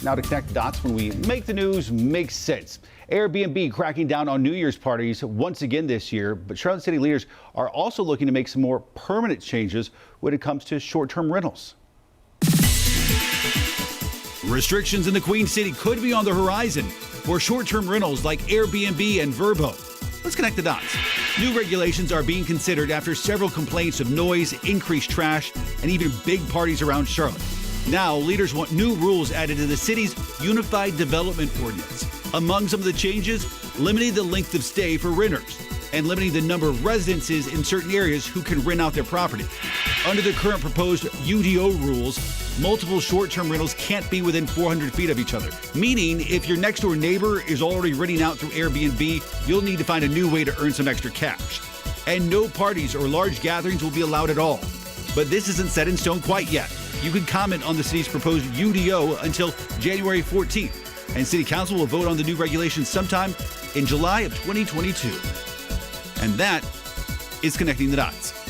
Now to connect the dots when we make the news make sense. Airbnb cracking down on New Year's parties once again this year, but Charlotte City leaders are also looking to make some more permanent changes when it comes to short-term rentals. Restrictions in the Queen City could be on the horizon for short-term rentals like Airbnb and VRBO. Let's connect the dots. New regulations are being considered after several complaints of noise, increased trash, and even big parties around Charlotte. Now, leaders want new rules added to the city's Unified Development Ordinance. Among some of the changes, limiting the length of stay for renters and limiting the number of residences in certain areas who can rent out their property. Under the current proposed UDO rules, multiple short-term rentals can't be within 400 feet of each other, meaning if your next-door neighbor is already renting out through Airbnb, you'll need to find a new way to earn some extra cash. And no parties or large gatherings will be allowed at all. But this isn't set in stone quite yet. You can comment on the city's proposed UDO until January 14th, and City Council will vote on the new regulations sometime in July of 2022. And that is Connecting the Dots.